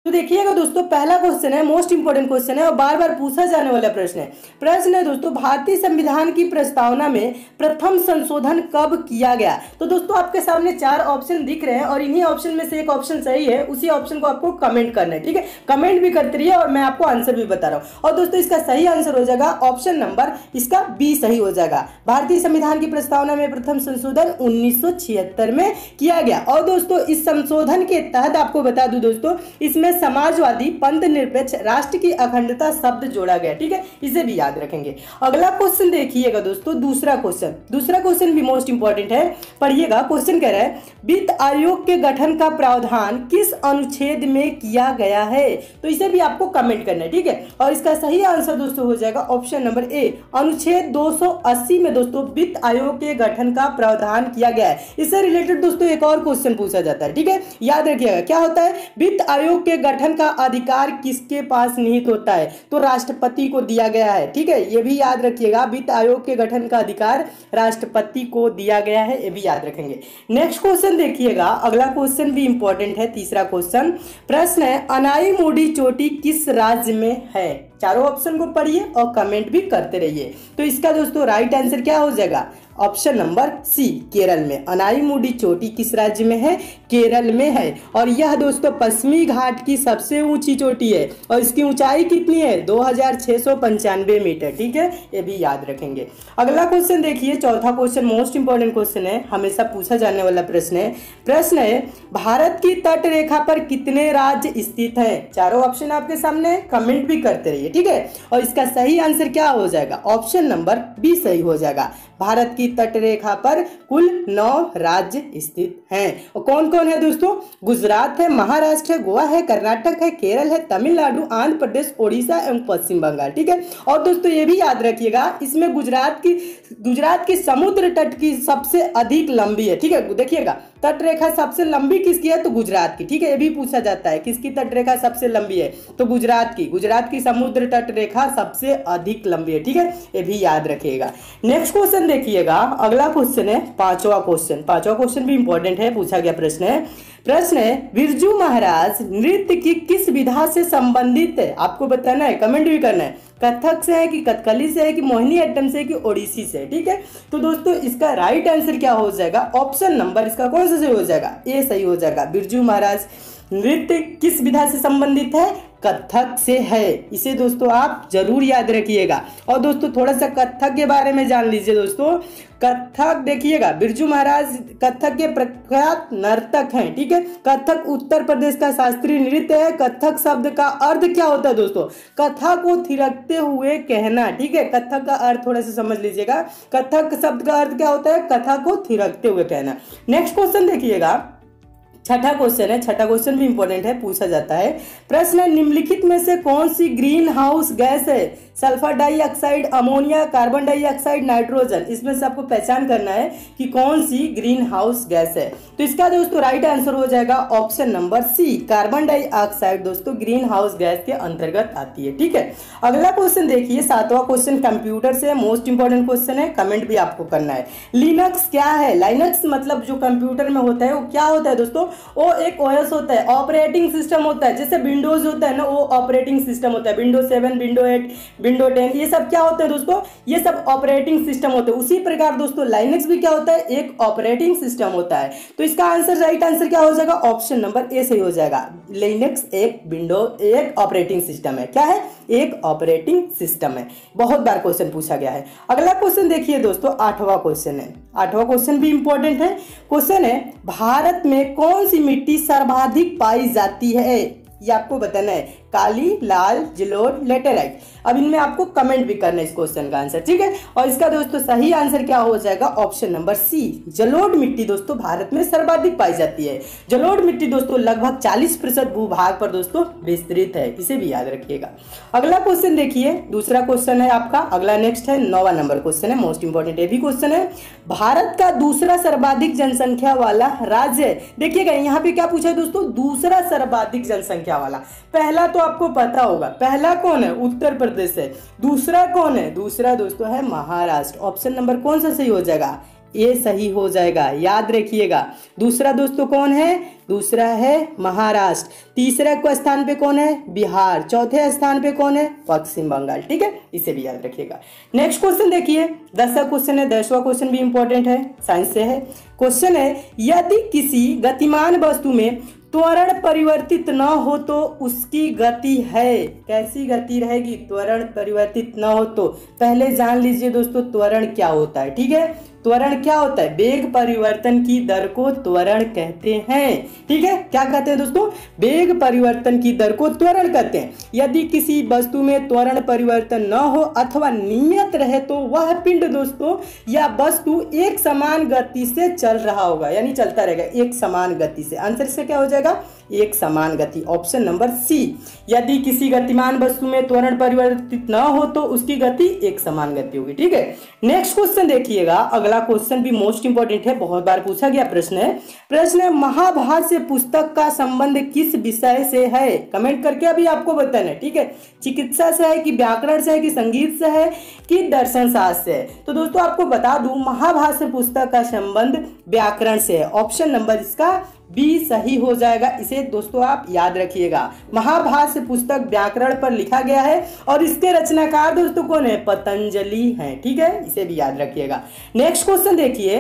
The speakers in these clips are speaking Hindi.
तो देखिएगा दोस्तों, पहला क्वेश्चन है, मोस्ट इंपोर्टेंट क्वेश्चन है और बार बार पूछा जाने वाला प्रश्न है। प्रश्न है दोस्तों, भारतीय संविधान की प्रस्तावना में प्रथम संशोधन कब किया गया। तो दोस्तों आपके सामने 4 ऑप्शन दिख रहे हैं और इन्हीं ऑप्शन में से एक ऑप्शन सही है, उसी ऑप्शन को आपको कमेंट करना है। ठीक है, कमेंट भी करते रहिए और मैं आपको आंसर भी बता रहा हूँ। और दोस्तों इसका सही आंसर हो जाएगा ऑप्शन नंबर इसका बी सही हो जाएगा। भारतीय संविधान की प्रस्तावना में प्रथम संशोधन 1976 में किया गया। और दोस्तों इस संशोधन के तहत आपको बता दूं दोस्तों, इसमें समाजवादी, पंथ निरपेक्ष, राष्ट्र की अखंडता शब्द जोड़ा गया। ठीक है, इसे भी याद रखेंगे। अगला क्वेश्चन देखिएगा दोस्तों, दूसरा क्वेश्चन भी मोस्ट इंपॉर्टेंट है, पढ़िएगा। क्वेश्चन कह रहा है, वित्त आयोग के गठन का प्रावधान किस अनुच्छेद में किया गया है। तो इसे भी आपको कमेंट करना है। ठीक है, और इसका सही आंसर दोस्तों हो जाएगा ऑप्शन नंबर ए, अनुच्छेद 280 में दोस्तों वित्त आयोग के गठन का प्रावधान किया गया है। इससे रिलेटेड दोस्तों एक और क्वेश्चन पूछा जाता है। ठीक है, याद रखिएगा क्या होता है, वित्त आयोग के गठन का अधिकार किसके पास निहित होता है। तो राष्ट्रपति को दिया गया है। ठीक है, ये भी याद रखिएगा, वित्त आयोग के गठन का अधिकार राष्ट्रपति को दिया गया है, ये भी याद रखेंगे। नेक्स्ट क्वेश्चन देखिएगा, अगला क्वेश्चन भी इंपॉर्टेंट है, तीसरा क्वेश्चन। प्रश्न है, अनाईमुडी चोटी किस राज्य में है। चारों ऑप्शन को पढ़िए और कमेंट भी करते रहिए। तो इसका दोस्तों राइट आंसर क्या हो जाएगा, ऑप्शन नंबर सी, केरल में। अनाईमुडी चोटी किस राज्य में है, केरल में है। और यह दोस्तों पश्चिमी घाट की सबसे ऊंची चोटी है और इसकी ऊंचाई कितनी है, 2695 मीटर। ठीक है, ये भी याद रखेंगे। अगला क्वेश्चन देखिए, चौथा क्वेश्चन मोस्ट इंपोर्टेंट क्वेश्चन है, हमेशा पूछा जाने वाला प्रश्न है। प्रश्न है, भारत की तट रेखा पर कितने राज्य स्थित हैं। चारों ऑप्शन आपके सामने, कमेंट भी करते रहिए। ठीक है, और इसका सही आंसर क्या हो जाएगा, ऑप्शन नंबर बी सही हो जाएगा। भारत की तट रेखा पर कुल 9 राज्य स्थित हैं। और कौन कौन है दोस्तों, गुजरात है, महाराष्ट्र है, गोवा है, कर्नाटक है, केरल है, तमिलनाडु, आंध्र प्रदेश, ओडिशा एवं पश्चिम बंगाल। ठीक है, और दोस्तों ये भी याद रखिएगा, इसमें गुजरात की समुद्र तट की सबसे अधिक लंबी है। ठीक है, देखिएगा तट रेखा सबसे लंबी किसकी है, तो गुजरात की। ठीक है, ये भी पूछा जाता है किसकी तट रेखा सबसे लंबी है, तो गुजरात की समुद्र तट रेखा सबसे अधिक लंबी है। ठीक है, ये भी याद रखिएगा। नेक्स्ट क्वेश्चन देखिएगा, अगला क्वेश्चन है पांचवा क्वेश्चन भी इंपॉर्टेंट है, पूछा गया प्रश्न है, बिरजू महाराज नृत्य की किस विधा से संबंधित है। आपको बताना है, कमेंट भी करना है, कथक से है कि कथकली से है कि मोहिनीअट्टम से कि ओडिसी से। ठीक है, तो दोस्तों इसका राइट आंसर क्या हो जाएगा, ऑप्शन नंबर इसका कौन सा सही हो जाएगा, ए सही हो जाएगा। बिरजू महाराज नृत्य किस विधा से संबंधित है, कथक से है। इसे दोस्तों आप जरूर याद रखिएगा। और दोस्तों थोड़ा सा कथक के बारे में जान लीजिए दोस्तों। कथक देखिएगा, बिरजू महाराज कथक के प्रख्यात नर्तक हैं। ठीक है, कथक उत्तर प्रदेश का शास्त्रीय नृत्य है। कथक शब्द का अर्थ क्या होता है दोस्तों, कथा को थिरकते हुए कहना। ठीक है, कथक का अर्थ थोड़ा सा समझ लीजिएगा, कथक शब्द का अर्थ क्या होता है, कथा को थिरकते हुए कहना। नेक्स्ट क्वेश्चन देखिएगा, छठा क्वेश्चन भी इंपॉर्टेंट है, पूछा जाता है। प्रश्न है, निम्नलिखित में से कौन सी ग्रीन हाउस गैस है। Sulphur dioxide, ammonia, carbon dioxide, nitrogen. इसमें से आपको पहचान करना है कि कौन सी ग्रीन हाउस गैस है। तो इसका दोस्तों राइट आंसर हो जाएगा option number C, carbon dioxide दोस्तों ग्रीन हाउस गैस के अंतर्गत आती है। ठीक है, अगला क्वेश्चन देखिए, सातवां क्वेश्चन कंप्यूटर से, मोस्ट इंपोर्टेंट क्वेश्चन है, कमेंट भी आपको करना है। लिनक्स क्या है। लाइनक्स मतलब जो कंप्यूटर में होता है वो क्या होता है दोस्तों, वो एक ओएस होता है, ऑपरेटिंग सिस्टम होता है। जैसे विंडोज होता है ना, वो ऑपरेटिंग सिस्टम होता है, विंडोज 7, विंडो 8, विंडो 10, ये सब क्या होते हैं दोस्तों, ये सब ऑपरेटिंग सिस्टम होते हैं। उसी प्रकार दोस्तों लाइनक्स भी क्या होता है, एक ऑपरेटिंग सिस्टम होता है। तो इसका आंसर राइट आंसर क्या हो जाएगा, ऑप्शन नंबर ए सही हो जाएगा। लिनक्स एक ऑपरेटिंग सिस्टम है। क्या है, एक ऑपरेटिंग सिस्टम है। बहुत बार क्वेश्चन पूछा गया है। अगला क्वेश्चन देखिए दोस्तों, आठवां क्वेश्चन भी इंपॉर्टेंट है। क्वेश्चन है, भारत में कौन सी मिट्टी सर्वाधिक पाई जाती है। ये आपको बताना है, काली, लाल, जलोढ़, लेटेराइट। अब इनमें आपको कमेंट भी करना है इस क्वेश्चन का आंसर। ठीक है, और इसका दोस्तों सही आंसर क्या हो जाएगा, ऑप्शन नंबर सी, जलोढ़ मिट्टी दोस्तों भारत में सर्वाधिक पाई जाती है। जलोढ़ मिट्टी दोस्तों लगभग 40% भूभाग पर दोस्तों विस्तृत है, इसे भी याद रखिएगा। अगला क्वेश्चन देखिए, दूसरा क्वेश्चन है आपका। अगला नेक्स्ट है 9वां नंबर क्वेश्चन है, मोस्ट इंपोर्टेंट ये भी क्वेश्चन है। भारत का दूसरा सर्वाधिक जनसंख्या वाला राज्य है। देखिएगा यहाँ पे क्या पूछा है दोस्तों, दूसरा सर्वाधिक जनसंख्या वाला। पहला तो आपको पता होगा, पहला कौन है, उत्तर प्रदेश है। दूसरा कौन है, दूसरा दोस्तों है महाराष्ट्र। ऑप्शन नंबर कौन सा सही हो जाएगा, ए सही हो जाएगा, याद रखिएगा। दूसरा दोस्तों कौन है? दूसरा है महाराष्ट्र। तीसरा को स्थान पे कौन है? बिहार। चौथे स्थान पे कौन है? पश्चिम बंगाल। ठीक है, इसे भी याद रखिएगा। नेक्स्ट क्वेश्चन देखिए, 10वां क्वेश्चन है। 10वां क्वेश्चन भी इंपॉर्टेंट है, साइंस से है। क्वेश्चन है, यदि किसी गतिमान वस्तु में त्वरण परिवर्तित न हो तो उसकी गति है, कैसी गति रहेगी? त्वरण परिवर्तित न हो तो पहले जान लीजिए दोस्तों त्वरण क्या होता है। ठीक है, त्वरण क्या होता है? वेग परिवर्तन की दर को त्वरण कहते हैं। ठीक है, क्या कहते हैं दोस्तों? वेग परिवर्तन की दर को त्वरण कहते हैं। यदि किसी वस्तु में त्वरण परिवर्तन न हो अथवा नियत रहे तो वह पिंड दोस्तों या वस्तु एक समान गति से चल रहा होगा, यानी चलता रहेगा एक समान गति से। आंसर से क्या हो जाएगा? एक समान गति, ऑप्शन नंबर सी। यदि किसी गतिमान वस्तु में त्वरण परिवर्तित न हो तो उसकी गति एक समान गति होगी। ठीक है, नेक्स्ट क्वेश्चन देखिएगा। अगला क्वेश्चन भी मोस्ट इंपॉर्टेंट है, बहुत बार पूछा गया प्रश्न है। प्रश्न है, महाभाष्य पुस्तक का संबंध किस विषय से है? कमेंट करके अभी आपको बताना है। ठीक है, चिकित्सा से है कि व्याकरण से है कि संगीत से है कि दर्शन शास्त्र से है? तो दोस्तों आपको बता दूं, महाभाष्य पुस्तक का संबंध व्याकरण से है। ऑप्शन नंबर इसका बी सही हो जाएगा। इसे दोस्तों आप याद रखिएगा। महाभाष्य पुस्तक व्याकरण पर लिखा गया है और इसके रचनाकार दोस्तों कौन है? पतंजलि हैं। ठीक है, इसे भी याद रखिएगा। नेक्स्ट क्वेश्चन देखिए,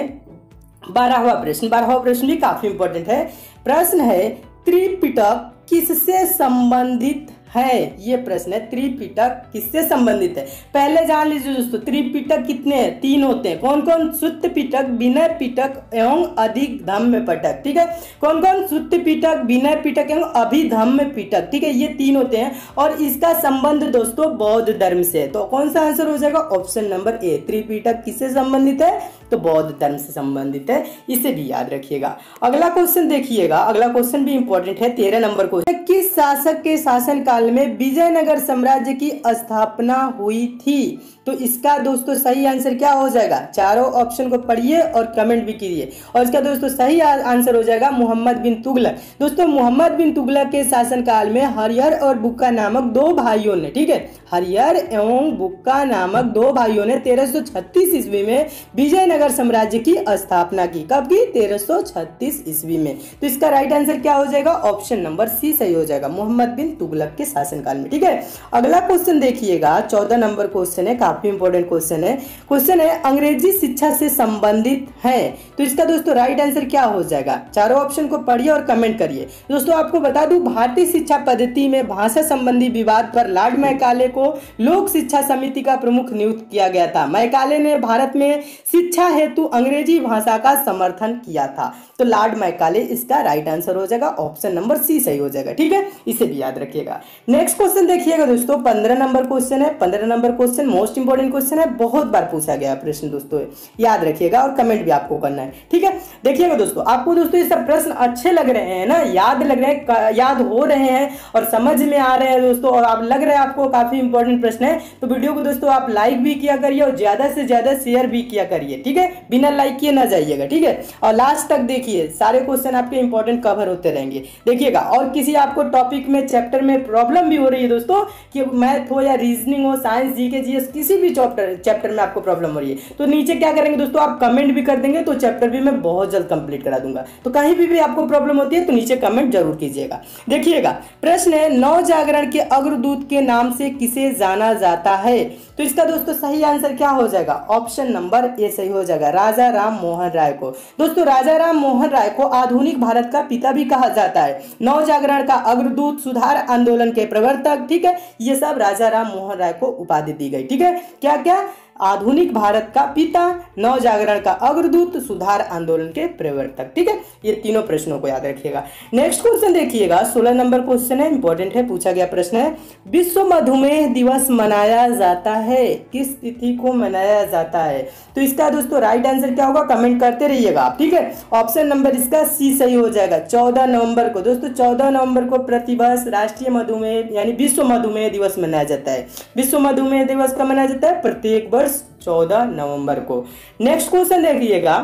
12वां प्रश्न। 12वां प्रश्न भी काफी इंपॉर्टेंट है। प्रश्न है, त्रिपिटक किससे संबंधित है? ये प्रश्न है, त्रिपिटक किससे संबंधित है? पहले जान लीजिए दोस्तों, त्रिपिटक कितने हैं? 3 होते हैं। कौन कौन? सुत्त पिटक, विनय पिटक एवं अधिधम्म पिटक। ठीक है, कौन कौन? सुत्त पिटक, विनय पिटक एवं अभिधम्म पिटक। ठीक है, ये 3 होते हैं और इसका संबंध दोस्तों बौद्ध धर्म से है। तो कौन सा आंसर हो जाएगा? Option number A. त्रिपिटक किससे संबंधित है? तो बौद्ध धर्म से संबंधित है, इसे भी याद रखिएगा। अगला क्वेश्चन देखिएगा, अगला क्वेश्चन भी इंपॉर्टेंट है। 13 नंबर क्वेश्चन, किस शासक के शासन काल में विजयनगर साम्राज्य की स्थापना हुई थी? तो इसका दोस्तों सही आंसर क्या हो जाएगा? चारों ऑप्शन को पढ़िए और कमेंट भी कीजिए। और इसका दोस्तों सही आंसर हो जाएगा मोहम्मद बिन तुगलक। दोस्तों मोहम्मद बिन तुगलक के शासनकाल में हरिहर और बुक्का नामक 2 भाइयों ने, ठीक है, हरिहर एवं बुक्का नामक 2 भाइयों ने 1336 ईस्वी में विजयनगर साम्राज्य की स्थापना की। कब की? 1336 ईस्वी में। तो इसका राइट आंसर क्या हो जाएगा? ऑप्शन नंबर सी सही हो जाएगा, मोहम्मद बिन तुगलक के शासनकाल में। ठीक है, अगला क्वेश्चन देखिएगा, 14 नंबर क्वेश्चन है, काफी इंपॉर्टेंट क्वेश्चन है। क्वेश्चन है, अंग्रेजी शिक्षा से संबंधित है। तो इसका दोस्तों राइट आंसर क्या हो जाएगा? चारों ऑप्शन को पढ़िए और कमेंट करिए। दोस्तों आपको बता दूं, भारतीय शिक्षा पद्धति में भाषा संबंधी विवाद पर लॉर्ड मैकाले को लोक शिक्षा समिति का प्रमुख नियुक्त किया गया था। मैकाले ने भारत में शिक्षा हेतु अंग्रेजी भाषा का समर्थन किया था। तो लॉर्ड मैकाले इसका राइट आंसर हो जाएगा, ऑप्शन नंबर सी सही हो जाएगा। ठीक है, इसे भी याद रखिएगा। नेक्स्ट क्वेश्चन देखिएगा दोस्तों, 15 नंबर क्वेश्चन है। 15 number question most important question है, बहुत बार पूछा गया प्रश्न दोस्तों, याद रखिएगा और कमेंट भी आपको करना है। ठीक है, देखिएगा दोस्तों, आपको दोस्तों ये सब प्रश्न अच्छे लग रहे हैं ना, याद लग रहे हैं, याद हो रहे हैं और समझ में आ रहे हैं दोस्तों, और आप लग रहा है आपको काफी इंपॉर्टेंट प्रश्न है, तो वीडियो को दोस्तों आप लाइक भी किया करिए और ज्यादा से ज्यादा शेयर भी किया करिए। ठीक है, बिना लाइक किए ना जाइएगा। ठीक है, और लास्ट तक देखिए, सारे क्वेश्चन आपके इंपॉर्टेंट कवर होते रहेंगे, देखिएगा। और किसी आपको टॉपिक में, चैप्टर में प्रॉब्लम भी हो रही है दोस्तों, कि मैथ हो या रीजनिंग हो, साइंस, जीके, जीएस, किसी भी चैप्टर में आपको प्रॉब्लम हो रही है, तो नीचे क्या करेंगे दोस्तों, आप कमेंट भी कर देंगे, तो चैप्टर भी मैं बहुत जल्द कंप्लीट करा दूंगा। तो कहीं भी आपको प्रॉब्लम होती है तो नीचे कमेंट जरूर कीजिएगा। देखिएगा, प्रश्न है, नव जागरण के अग्रदूत के नाम से किसे जाना जाता है? तो इसका दोस्तों सही आंसर क्या हो जाएगा? ऑप्शन नंबर ए सही हो जाएगा, राजा राम मोहन राय को। दोस्तों राजा राम मोहन राय को आधुनिक भारत का पिता भी कहा जाता है, नव जागरण का अग्रदूत, सुधार आंदोलन के प्रवर्तक। ठीक है, ये सब राजा राम मोहन राय को उपाधि दी गई। ठीक है, क्या क्या? आधुनिक भारत का पिता, नव जागरण का अग्रदूत, सुधार आंदोलन के प्रवर्तक। ठीक है, ये तीनों प्रश्नों को याद रखिएगा। नेक्स्ट क्वेश्चन देखिएगा, 16 नंबर क्वेश्चन है, इंपॉर्टेंट है, पूछा गया प्रश्न है, विश्व मधुमेह दिवस मनाया जाता है, किस तिथि को मनाया जाता है? तो इसका दोस्तों राइट आंसर क्या होगा? कमेंट करते रहिएगा आप। ठीक है, ऑप्शन नंबर इसका सी सही हो जाएगा, 14 नवंबर को। दोस्तों 14 नवंबर को प्रतिवर्ष राष्ट्रीय मधुमेह यानी विश्व मधुमेह दिवस मनाया जाता है। विश्व मधुमेह दिवस कब मनाया जाता है? प्रत्येक वर्ष 14 नवंबर को। नेक्स्ट क्वेश्चन देखिएगा,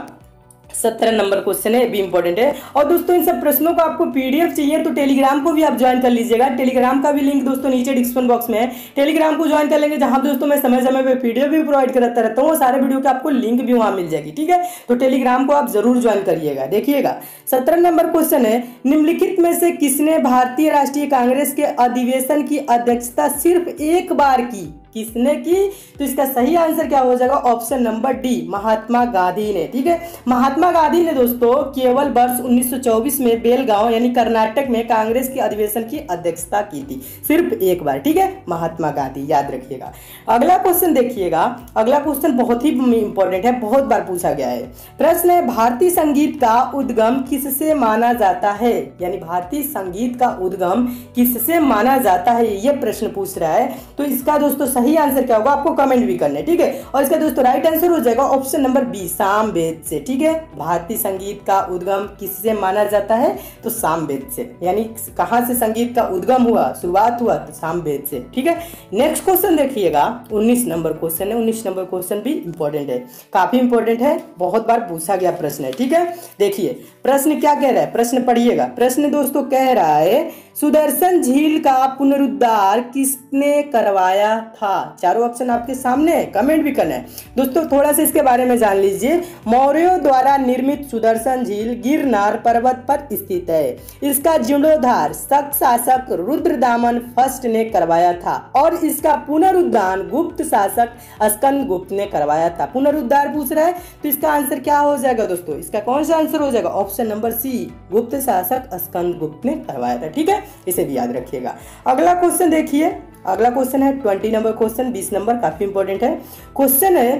17 नंबर क्वेश्चन है, ये भी इंपॉर्टेंट है। और दोस्तों इन सब प्रश्नों का आपको पीडीएफ चाहिए तो टेलीग्राम को भी आप ज्वाइन कर लीजिएगा। टेलीग्राम का भी लिंक दोस्तों नीचे डिस्क्रिप्शन बॉक्स में है, टेलीग्राम को ज्वाइन कर लेंगे, जहां दोस्तों मैं समय समय पे पीडीएफ भी प्रोवाइड करता रहता हूँ, सारे वीडियो के आपको लिंक भी वहां मिल जाएगी, ठीक है। तो टेलीग्राम को आप जरूर ज्वाइन करिएगा। देखिएगा 17 नंबर क्वेश्चन है, निम्नलिखित में से किसने भारतीय राष्ट्रीय कांग्रेस के अधिवेशन की अध्यक्षता सिर्फ एक बार की? किसने की? तो इसका सही आंसर क्या हो जाएगा? Option number D, Mahatma Gandhi ने, ठीक है। महात्मा गांधी ने दोस्तों केवल वर्ष 1924 में बेलगांव यानी कर्नाटक में कांग्रेस की अधिवेशन की अध्यक्षता की थी, सिर्फ एक बार, ठीक है। महात्मा गांधी, याद रखिएगा। अगला क्वेश्चन देखिएगा, अगला क्वेश्चन बहुत ही इंपॉर्टेंट है, बहुत बार पूछा गया है। प्रश्न है, भारतीय संगीत का उद्गम किससे माना जाता है? यानी भारतीय संगीत का उद्गम किससे माना जाता है, यह प्रश्न पूछ रहा है। तो इसका दोस्तों सही आंसर क्या होगा आपको कमेंट भी करना है, ठीक है। और इसका दोस्तों राइट आंसर हो जाएगा ऑप्शन नंबर बी, सामवेद से, ठीक है। भारतीय संगीत का उद्गम किससे माना जाता है? तो सामवेद से, यानी कहां से संगीत का उद्गम हुआ, शुरुआत हुआ? तो सामवेद से, ठीक है। नेक्स्ट क्वेश्चन देखिएगा, 19 नंबर क्वेश्चन है। 19 नंबर क्वेश्चन भी इंपॉर्टेंट है, काफी इंपॉर्टेंट है, बहुत बार पूछा गया प्रश्न है, ठीक है। देखिए प्रश्न क्या कह रहा है, प्रश्न पढ़िएगा। प्रश्न दोस्तों कह रहा है, सुदर्शन झील का पुनरुद्धार किसने करवाया था? चारों ऑप्शन आपके सामने है, कमेंट भी करना है दोस्तों। थोड़ा सा इसके बारे में जान लीजिए। मौर्यों द्वारा निर्मित सुदर्शन झील गिरनार पर्वत पर स्थित है। इसका जीर्णोद्धार शक शासक रुद्रदामन फर्स्ट ने करवाया था और इसका पुनरुद्धार गुप्त शासक स्कंद गुप्त ने करवाया था। पुनरुद्धार पूछ रहा है तो इसका आंसर क्या हो जाएगा दोस्तों? इसका कौन सा आंसर हो जाएगा? ऑप्शन नंबर सी, गुप्त शासक स्कंद गुप्त ने करवाया था, ठीक है। इसे भी याद रखिएगा। अगला क्वेश्चन देखिए, अगला क्वेश्चन है 20 नंबर क्वेश्चन, 20 नंबर काफी इंपॉर्टेंट है। क्वेश्चन है,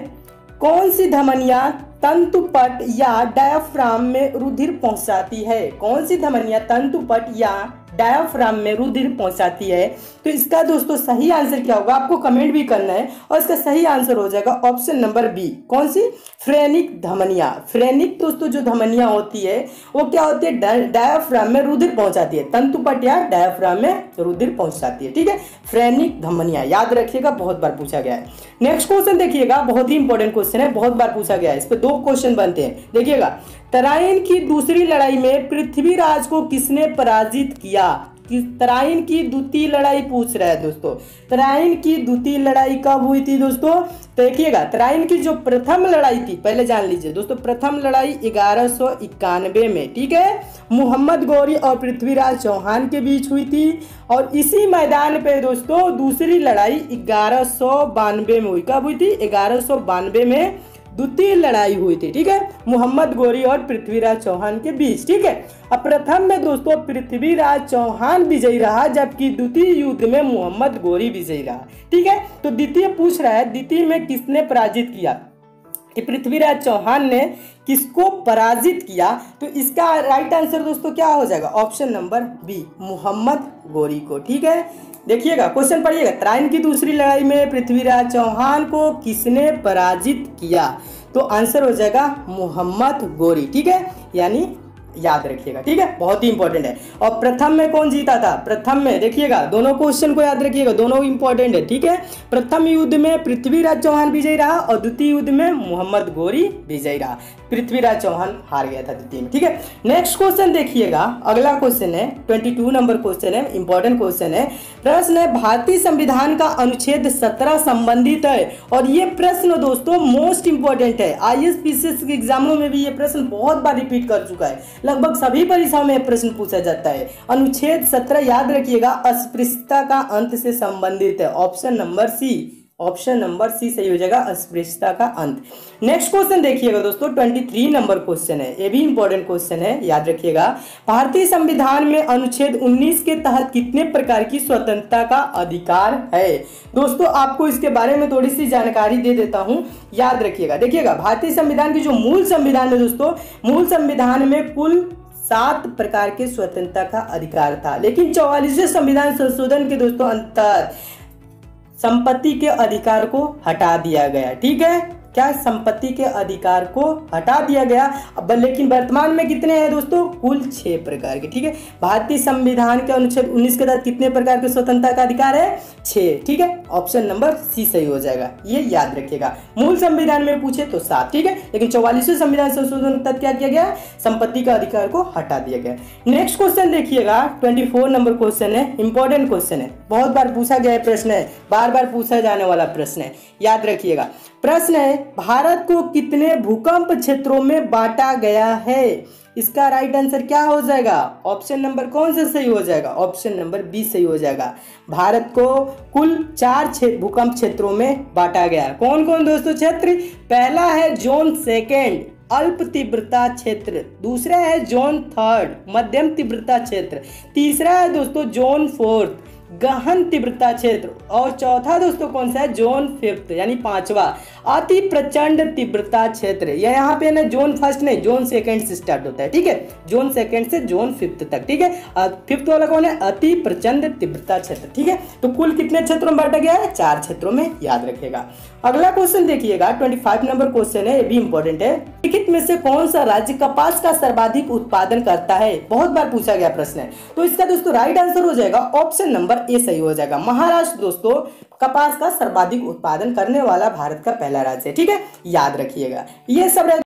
कौन सी धमनियां तंतुपट या डायाफ्राम में रुधिर पहुंचाती है? कौन सी धमनियां तंतुपट या डायाफ्राम में रुधिर पहुंचाती है? तो इसका दोस्तों सही आंसर क्या होगा आपको कमेंट भी करना है। और इसका सही आंसर हो जाएगा ऑप्शन नंबर बी, कौन सी? फ्रेनिक धमनियां। फ्रेनिक दोस्तों जो धमनियां होती है वो क्या होती है? डायाफ्राम में रुधिर पहुंचाती है, तंतुपट या डायाफ्राम में रुधिर पहुंचाती है, ठीक है। फ्रेनिक धमनियां, याद रखिएगा, बहुत बार पूछा गया है। नेक्स्ट क्वेश्चन देखिएगा, बहुत ही इंपॉर्टेंट क्वेश्चन है, बहुत बार पूछा गया है, इस पे 2 क्वेश्चन बनते हैं। देखिएगा, तराइन की दूसरी लड़ाई में पृथ्वीराज को किसने पराजित किया? तराइन की द्वितीय लड़ाई पूछ रहा है दोस्तों। तराइन की द्वितीय लड़ाई कब हुई थी दोस्तों? देखिएगा, तराइन की जो प्रथम लड़ाई थी, पहले जान लीजिए दोस्तों, प्रथम लड़ाई 1191 में, ठीक है, मोहम्मद गौरी और पृथ्वीराज चौहान के बीच हुई थी। और इसी मैदान पे दोस्तों दूसरी लड़ाई 1192 में हुई। कब हुई थी? 1192 में द्वितीय लड़ाई हुई थी, ठीक है, मोहम्मद गौरी और पृथ्वीराज चौहान के बीच, ठीक है। अब प्रथम में दोस्तों पृथ्वीराज चौहान विजयी रहा, जबकि द्वितीय युद्ध में मोहम्मद गौरी विजयी रहा, ठीक है। तो द्वितीय पूछ रहा है, द्वितीय में किसने पराजित किया, कि पृथ्वीराज चौहान ने किसको पराजित किया? तो इसका राइट आंसर दोस्तों क्या हो जाएगा? Option number B, Mohammad Ghori को, ठीक है। देखिएगा क्वेश्चन पढ़िएगा, तराइन की दूसरी लड़ाई में पृथ्वीराज चौहान को किसने पराजित किया? तो आंसर हो जाएगा मोहम्मद गौरी, ठीक है, यानी याद रखिएगा, ठीक है, बहुत ही इंपॉर्टेंट है। और प्रथम में कौन जीता था? प्रथम में देखिएगा, दोनों क्वेश्चन को याद रखिएगा, दोनों इंपॉर्टेंट है, ठीक है। प्रथम युद्ध में पृथ्वीराज चौहान विजयी रहा और द्वितीय युद्ध में मोहम्मद गौरी विजयी रहा। पृथ्वीराज चौहान हार गया था द्वितीय में, ठीक है। नेक्स्ट क्वेश्चन देखिएगा, अगला क्वेश्चन है 22 नंबर क्वेश्चन है, इंपॉर्टेंट क्वेश्चन है। प्रश्न है, भारतीय संविधान का अनुच्छेद 17 संबंधित है। और ये प्रश्न दोस्तों मोस्ट इंपॉर्टेंट है, IAS PCS के एग्जामों में भी ये प्रश्न बहुत बार रिपीट कर चुका है, लगभग सभी परीक्षाओं में प्रश्न पूछा जाता है। अनुच्छेद 17 याद रखिएगा, अस्पृश्यता का अंत से संबंधित है। Option number C, option number C सही हो जाएगा, अस्पृश्यता का अंत। नेक्स्ट क्वेश्चन देखिएगा दोस्तों, 23 नंबर क्वेश्चन है, ये भी इंपॉर्टेंट क्वेश्चन है, याद रखिएगा। भारतीय संविधान में अनुच्छेद 19 के तहत कितने प्रकार की स्वतंत्रता का अधिकार है? दोस्तों आपको इसके बारे में थोड़ी सी जानकारी दे देता हूं, याद रखिएगा। देखिएगा, भारतीय संविधान की जो मूल संविधान है दोस्तों, मूल संविधान में कुल 7 प्रकार के स्वतंत्रता का अधिकार था, लेकिन 44वें संविधान संशोधन के दोस्तों अंतर्गत संपत्ति के अधिकार को हटा दिया गया, ठीक है। क्या संपत्ति के अधिकार को हटा दिया गया। अब लेकिन वर्तमान में कितने हैं दोस्तों, कुल 6 प्रकार के। ठीक है, भारतीय संविधान के अनुच्छेद 19 के तहत कितने प्रकार के स्वतंत्रता का अधिकार है, 6। ठीक है, ऑप्शन नंबर सी सही हो जाएगा, ये याद रखिएगा। मूल संविधान में पूछे तो 7। ठीक है, लेकिन 44वें संविधान संशोधन के तहत क्या किया गया, संपत्ति का अधिकार को हटा दिया गया। नेक्स्ट क्वेश्चन देखिएगा, 24 नंबर क्वेश्चन है, इंपॉर्टेंट क्वेश्चन है, बहुत बार पूछा गया प्रश्न है, बार बार पूछा जाने वाला प्रश्न है, याद रखिएगा। प्रश्न है, भारत को कितने भूकंप क्षेत्रों में बांटा गया है। इसका राइट आंसर क्या हो जाएगा, ऑप्शन नंबर कौन सा सही हो जाएगा, ऑप्शन नंबर बी सही हो जाएगा। भारत को कुल 4 भूकंप क्षेत्रों में बांटा गया। कौन कौन दोस्तों क्षेत्र, पहला है जोन 2 अल्प तीव्रता क्षेत्र, दूसरा है जोन 3 मध्यम तीव्रता क्षेत्र, तीसरा है दोस्तों जोन 4 गहन तीव्रता क्षेत्र, और चौथा दोस्तों कौन सा है, जोन 5 यानी 5वां अति प्रचंड तीव्रता क्षेत्र। यहाँ पे ना जोन 1 नहीं, जोन 2 से स्टार्ट होता है। ठीक है, जोन 2 से जोन 5 तक। ठीक है, 5th वाला कौन है, अति प्रचंड तीव्रता क्षेत्र। ठीक है, तो कुल कितने क्षेत्रों में बांटा गया है, 4 क्षेत्रों में, याद रखिएगा। अगला क्वेश्चन देखिएगा, 25 नंबर क्वेश्चन है, ये भी इंपॉर्टेंट है। निम्नलिखित में से कौन सा राज्य कपास का सर्वाधिक उत्पादन करता है, बहुत बार पूछा गया प्रश्न है। तो इसका दोस्तों राइट आंसर हो जाएगा ऑप्शन नंबर ए सही हो जाएगा। महाराष्ट्र दोस्तों कपास का सर्वाधिक उत्पादन करने वाला भारत का पहला राज्य है। ठीक है, याद रखिएगा। ये सब